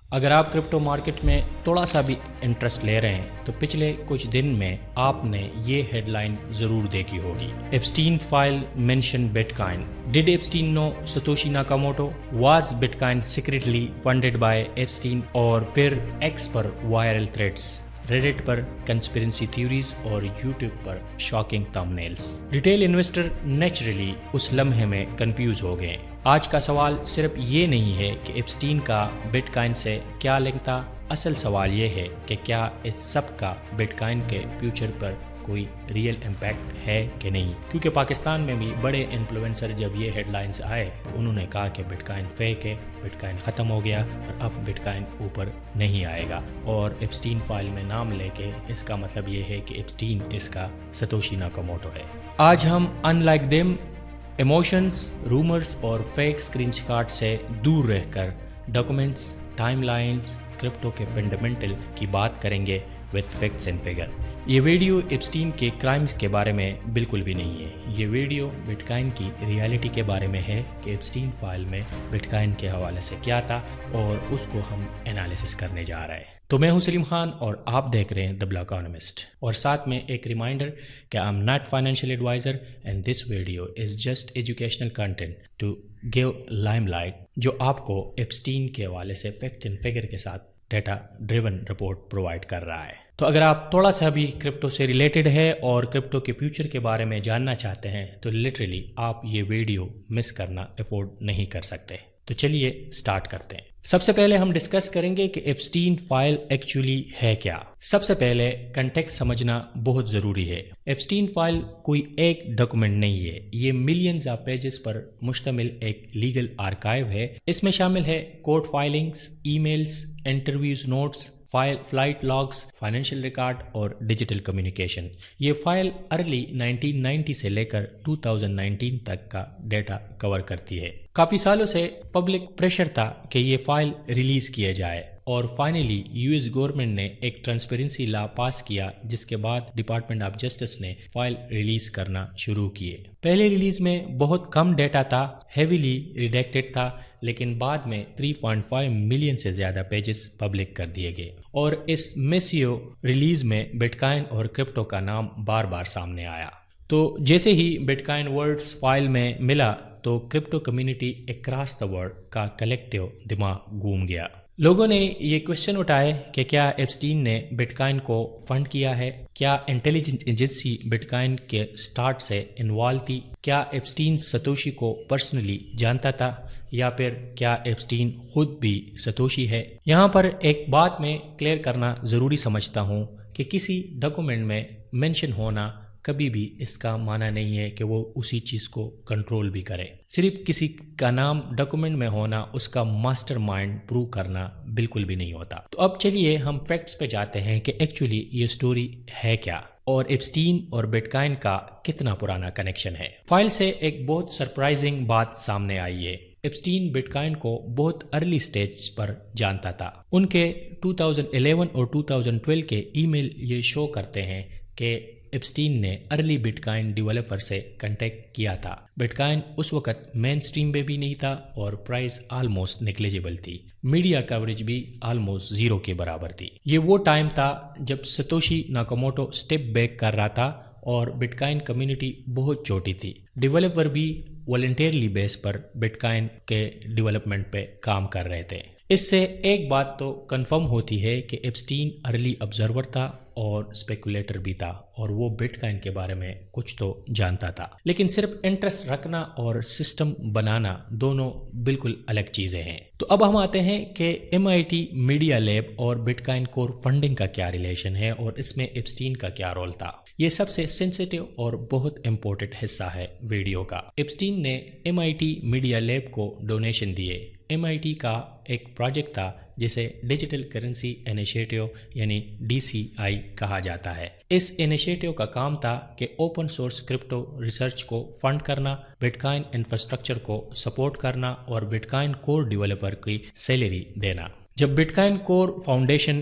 اگر آپ crypto market میں تھوڑا سا بھی انٹرسٹ لے رہے ہیں تو پچھلے کچھ دن میں آپ نے یہ ہیڈ لائن ضرور دیکھی ہوگی. Epstein file mention bitcoin. Did Epstein know Satoshi Nakamoto? Was bitcoin secretly funded by Epstein? اور پھر ایکس پر وائرل تھریڈز، ریڈٹ پر کنسپیرنسی تھیوریز اور یوٹیوب پر shocking thumbnails. Retail investor naturally اس لمحے میں کنفیوز ہو گئے. آج کا سوال صرف یہ نہیں ہے کہ ایپسٹین کا بٹ کائن سے کیا لنک تھا. اصل سوال یہ ہے کہ کیا اس سب کا بٹ کائن کے فیوچر پر کوئی ریئل امپیکٹ ہے کہ نہیں. کیونکہ پاکستان میں بھی بڑے انفلوئنسر جب یہ ہیڈ لائنز آئے انہوں نے کہا کہ بٹ کائن فیک ہے، بٹ کائن ختم ہو گیا اور اب بٹ کائن اوپر نہیں آئے گا. اور ایپسٹین فائل میں نام لے کے اس کا مطلب یہ ہے کہ ایپسٹین اس کا ستوشی ناکاموٹو ہے. آج ہم in like them emotions, rumours اور فیک اسکرین شاٹ سے دور رہ کر ڈاکومنٹس، ٹائم لائنز، کرپٹو کے فنڈامنٹل کی بات کریں گے وتھ فیکٹس اینڈ فگر. یہ ویڈیو ایپسٹین کے کرائمز کے بارے میں بالکل بھی نہیں ہے. یہ ویڈیو بٹ کائن کی ریالٹی کے بارے میں ہے کہ ایپسٹین فائل میں بٹ کائن کے حوالے سے کیا تھا اور اس کو ہم انالیسس کرنے جا رہے ہیں. تو میں ہوں سلیم خان اور آپ دیکھ رہے ہیں دی بلیک اکانومسٹ. اور ساتھ میں ایک ریمائنڈر کہ I am not financial adviser and this video is just educational content to give limelight, جو آپ کو ایپسٹین کے حوالے سے فیکٹ اینڈ فگر کے ساتھ ڈیٹا ڈریون رپورٹ پرووائڈ کر رہا ہے. تو اگر آپ تھوڑا سا بھی کرپٹو سے ریلیٹڈ ہے اور کرپٹو کے فیوچر کے بارے میں جاننا چاہتے ہیں تو لٹرلی آپ یہ ویڈیو مس کرنا افورڈ نہیں کر سکتے. تو چلیے سٹارٹ کرتے ہیں. سب سے پہلے ہم ڈسکس کریں گے کہ ایپسٹین فائل ایکچولی ہے کیا. سب سے پہلے کنٹیکسٹ سمجھنا بہت ضروری ہے. ایپسٹین فائل کوئی ایک ڈاکومنٹ نہیں ہے، یہ ملینز آف پیجز پر مشتمل ایک لیگل آرکائیو ہے. اس میں شامل ہے court filings, emails, interviews, notes, flight logs, financial record اور ڈیجیٹل کمیونیکیشن. یہ فائل ارلی 1990 سے لے کر 2019 تک کا ڈیٹا کور کرتی ہے. کافی سالوں سے پبلک پریشر تھا کہ یہ فائل ریلیز کیا جائے اور فائنلی یو ایس گورنمنٹ نے ایک ٹرانسپیرنسی لا پاس کیا جس کے بعد ڈپارٹمنٹ آف جسٹس نے فائل ریلیز کرنا شروع کیے. پہلے ریلیز میں بہت کم ڈیٹا تھا، ہیویلی ریڈیکٹڈ تھا، لیکن بعد میں 3.5 ملین سے زیادہ پیجز پبلک کر دیے گئے. اور اس میسیو ریلیز میں بٹ کائن اور کرپٹو کا نام بار بار سامنے آیا. تو جیسے ہی بٹ کائن ورڈز فائل میں ملا تو crypto community across the world کا کلیکٹیو دماغ گھوم گیا. لوگوں نے یہ کوشچن اٹھائے کہ کیا ایپسٹین نے بٹ کائن کو فنڈ کیا ہے؟ کیا انٹیلیجنس ایجنسی بٹ کائن کے سٹارٹ سے انوالو تھی؟ کیا ایپسٹین ستوشی کو پرسنلی جانتا تھا یا پھر کیا ایپسٹین خود بھی ستوشی ہے؟ یہاں پر ایک بات میں کلیئر کرنا ضروری سمجھتا ہوں کہ کسی ڈاکومنٹ میں مینشن ہونا کبھی بھی اس کا معنی نہیں ہے کہ وہ اسی چیز کو کنٹرول بھی کرے. صرف کسی کا نام ڈاکومنٹ میں ہونا اس کا ماسٹر مائنڈ پروو کرنا بالکل بھی نہیں ہوتا. تو اب چلیے ہم فیکٹس پہ جاتے ہیں کہ ایکچولی یہ سٹوری ہے کیا اور ایپسٹین اور بٹ کائن کا کتنا پرانا کنیکشن ہے. فائل سے ایک بہت سرپرائزنگ بات سامنے آئی ہے. ایپسٹین بٹ کائن کو بہت ارلی سٹیج پر جانتا تھا. ان کے 2011 اور 2012 کے ای میل یہ شو کرتے ہیں کہ ایپسٹین نے ارلی بٹ کائن ڈیولپر سے کنٹیکٹ کیا تھا. بٹ کائن اس وقت مین اسٹریم پہ بھی نہیں تھا اور پرائز آلموسٹ نیگلیجیبل تھی. میڈیا کوریج بھی آلموسٹ زیرو کے برابر تھی. یہ وہ ٹائم تھا جب ستوشی ناکاموٹو سٹیپ بیک کر رہا تھا اور بٹ کائن کمیونٹی بہت چھوٹی تھی. ڈیولپر بھی والنٹیرلی بیس پر بٹ کائن کے ڈیولپمنٹ پہ کام کر رہے تھے. اس سے ایک بات تو کنفرم ہوتی ہے کہ ایپسٹین ارلی آبزرور تھا اور اسپیکولیٹر بھی تھا اور وہ بٹ کائن کے بارے میں کچھ تو جانتا تھا. لیکن صرف انٹرسٹ رکھنا اور سسٹم بنانا دونوں بالکل الگ چیزیں ہیں. تو اب ہم آتے ہیں کہ MIT میڈیا لیب اور بٹ کائن کور فنڈنگ کا کیا ریلیشن ہے اور اس میں ایپسٹین کا کیا رول تھا. یہ سب سے سینسیٹیو اور بہت امپورٹنٹ حصہ ہے ویڈیو کا. ایپسٹین نے MIT میڈیا لیب کو ڈونیشن دیے. MIT کا ایک پروجیکٹ تھا جسے ڈیجیٹل کرنسی انیشیٹو یعنی DCI کہا جاتا ہے. اس انیشیٹو کا کام تھا کہ اوپن سورس کرپٹو ریسرچ کو فنڈ کرنا، بٹ کائن انفراسٹرکچر کو سپورٹ کرنا اور بٹ کائن کور ڈیولپر کی سیلری دینا. جب بٹ کائن کور فاؤنڈیشن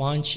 5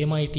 MIT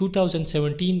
2017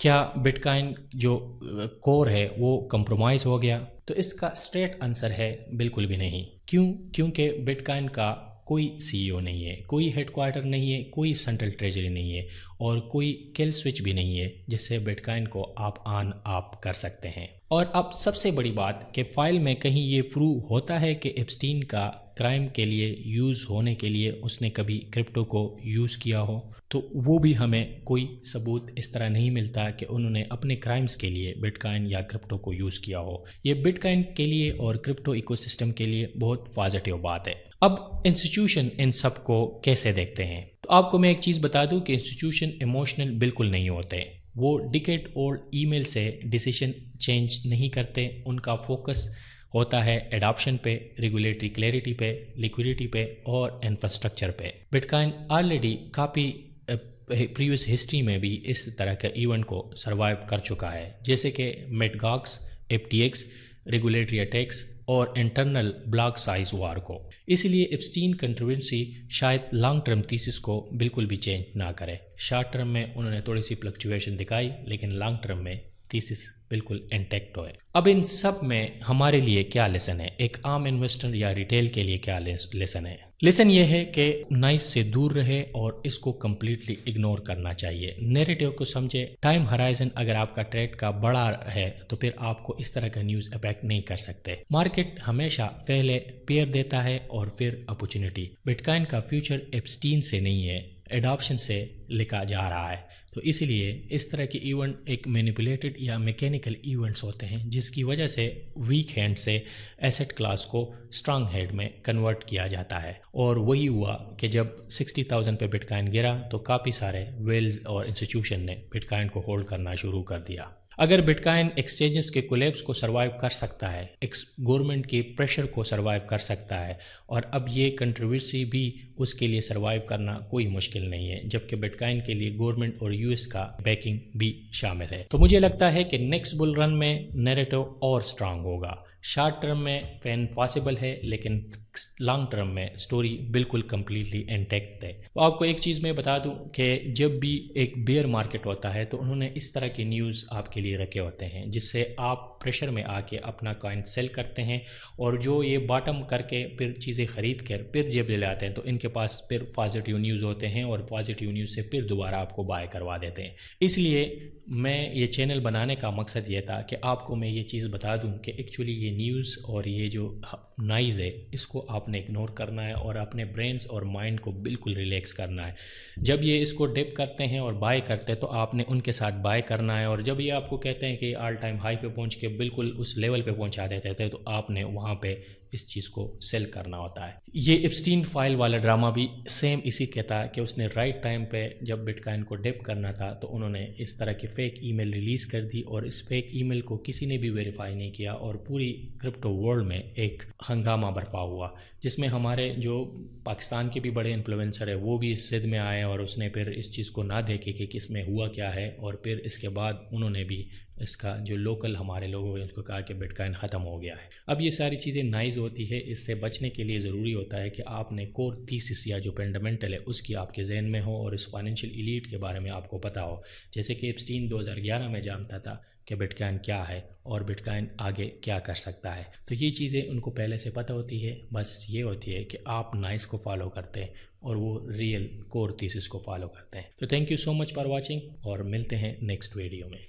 کیا بٹ کائن جو کور ہے وہ کمپرومائز ہو گیا؟ تو اس کا اسٹریٹ آنسر ہے بالکل بھی نہیں۔ کیونکہ بٹ کائن کا کوئی سی ای او نہیں ہے، کوئی ہیڈ کوارٹر نہیں ہے، کوئی سینٹرل ٹریجری نہیں ہے، اور کوئی کل سوئچ بھی نہیں ہے جس سے بٹ کائن کو آپ آن آپ کر سکتے ہیں۔ اور اب سب سے بڑی بات کہ فائل میں کہیں یہ پروو ہوتا ہے کہ ایپسٹین کا کرائم کے لیے یوز ہونے کے لیے اس نے کبھی کرپٹو کو یوز کیا ہو، تو وہ بھی ہمیں کوئی ثبوت اس طرح نہیں ملتا کہ انہوں نے اپنے کرائمز کے لیے بٹ کائن یا کرپٹو کو یوز کیا ہو۔ یہ بٹ کائن کے لیے اور کرپٹو ایکو سسٹم کے لیے بہت پازیٹیو بات ہے۔ اب انسٹیٹیوشن ان سب کو کیسے دیکھتے ہیں؟ تو آپ کو میں ایک چیز بتا دوں کہ انسٹیٹیوشن ایموشنل بالکل نہیں ہوتے، وہ ڈیکیڈ اولڈ ای میل سے ڈیسیشن چینج نہیں کرتے، ان کا فوکس ہوتا ہے ایڈاپشن پہ، ریگولیٹری کلیئرٹی پہ، لیکوڈیٹی پہ اور انفراسٹرکچر پہ۔ بٹ کائن آلریڈی کافی پریویس ہسٹری میں بھی اس طرح کے ایونٹ کو سروائیو کر چکا ہے، جیسے کہ Mt Gox, F T X, regulatory attacks اور انٹرنل بلاک سائز وار کو۔ اس لیے ایپسٹین کنٹروورسی شاید لانگ ٹرم تھیسس کو بالکل بھی چینج نہ کرے۔ شارٹ ٹرم میں انہوں نے تھوڑی سی فلکچویشن دکھائی، لیکن لانگ ٹرم میں تھیسس بالکل انٹیکٹ ہوئے۔ اب ان سب میں ہمارے لیے کیا لیسن ہے؟ ایک عام انویسٹر یا ریٹیل کے لیے کیا لیسن ہے؟ لیسن یہ ہے کہ نائس سے دور رہے اور اس کو کمپلیٹلی اگنور کرنا چاہیے۔ نیریٹو کو سمجھے، ٹائم ہرائزن اگر آپ کا ٹریڈ کا بڑا ہے تو پھر آپ کو اس طرح کا نیوز افیکٹ نہیں کر سکتے۔ مارکیٹ ہمیشہ پہلے پیئر دیتا ہے اور پھر اپورچونٹی۔ بٹ کائن کا فیوچر ایپسٹین سے نہیں ہے، ایڈاپشن سے لکھا جا رہا ہے۔ تو اس لیے اس طرح کے ایونٹ ایک مینیپولیٹڈ یا میکینیکل ایونٹس ہوتے ہیں، جس کی وجہ سے ویک ہینڈ سے ایسٹ کلاس کو اسٹرانگ ہیڈ میں کنورٹ کیا جاتا ہے۔ اور وہی ہوا کہ جب 60,000 پہ بٹ کائن گرا تو کافی سارے ویلز اور انسٹیٹیوشن نے بٹ کائن کو ہولڈ کرنا شروع کر دیا۔ اگر بٹ کائن ایکسچینجز کے کولیپس کو سروائیو کر سکتا ہے، گورنمنٹ کے پریشر کو سروائیو کر سکتا ہے، اور اب یہ کنٹروورسی بھی اس کے لیے سروائیو کرنا کوئی مشکل نہیں ہے، جبکہ بٹ کائن کے لیے گورنمنٹ اور یو ایس کا بیکنگ بھی شامل ہے۔ تو مجھے لگتا ہے کہ نیکسٹ بل رن میں نیریٹو اور اسٹرانگ ہوگا۔ شارٹ ٹرم میں فین پاسبل ہے، لیکن لانگ ٹرم میں سٹوری بالکل کمپلیٹلی انٹیکٹ ہے۔ تو آپ کو ایک چیز میں بتا دوں کہ جب بھی ایک بیئر مارکیٹ ہوتا ہے تو انہوں نے اس طرح کی نیوز آپ کے لیے رکھے ہوتے ہیں، جس سے آپ پریشر میں آ کے اپنا کائن سیل کرتے ہیں، اور جو یہ باٹم کر کے پھر چیزیں خرید کر پھر جب لے آتے ہیں تو ان کے پاس پھر پازیٹیو نیوز ہوتے ہیں، اور پازیٹیو نیوز سے پھر دوبارہ آپ کو بائی کروا دیتے ہیں۔ اس لیے میں یہ چینل بنانے کا مقصد یہ تھا کہ آپ کو میں یہ چیز بتا دوں کہ ایکچولی یہ نیوز اور یہ جو نائز ہے اس کو آپ نے اگنور کرنا ہے، اور اپنے برینز اور مائنڈ کو بالکل ریلیکس کرنا ہے۔ جب یہ اس کو ڈپ کرتے ہیں اور بائی کرتے ہیں تو آپ نے ان کے ساتھ بائی کرنا ہے، اور جب یہ آپ کو کہتے ہیں کہ آل ٹائم ہائی پہ پہنچ کے بالکل اس لیول پہ پہنچا دیتے تھے تو آپ نے وہاں پہ اس چیز کو سیل کرنا ہوتا ہے۔ یہ ایپسٹین فائل والا ڈرامہ بھی سیم اسی کے تھا کہ اس نے رائٹ ٹائم پہ جب بٹ کائن کو ڈپ کرنا تھا تو انہوں نے اس طرح کی فیک ای میل ریلیز کر دی، اور اس فیک ای میل کو کسی نے بھی ویریفائی نہیں کیا، اور پوری کرپٹو ورلڈ میں ایک ہنگامہ برپا ہوا، جس میں ہمارے جو پاکستان کے بھی بڑے انفلوئنسر ہیں وہ بھی اس زد میں آئے، اور اس نے پھر اس چیز کو نہ دیکھے کہ کس میں ہوا کیا ہے، اور پھر اس کے بعد انہوں نے بھی اس کا جو لوکل ہمارے لوگوں ہیں اس کو کہا کہ بٹ کائن ختم ہو گیا ہے۔ اب یہ ساری چیزیں نائز ہوتی ہے، اس سے بچنے کے لیے ضروری ہوتا ہے کہ آپ نے کور تھیسس یا جو فنڈامنٹل ہے اس کی آپ کے ذہن میں ہو، اور اس فائنینشیل ایلیٹ کے بارے میں آپ کو پتہ ہو، جیسے کہ ایپسٹین 2011 میں جانتا تھا کہ بٹ کائن کیا ہے اور بٹ کائن آگے کیا کر سکتا ہے۔ تو یہ چیزیں ان کو پہلے سے پتہ ہوتی ہے، بس یہ ہوتی ہے کہ آپ نائز کو فالو کرتے ہیں اور وہ ریئل کور تھیسس کو فالو کرتے ہیں۔ تو thank you so much for watching, اور ملتے ہیں نیکسٹ ویڈیو میں۔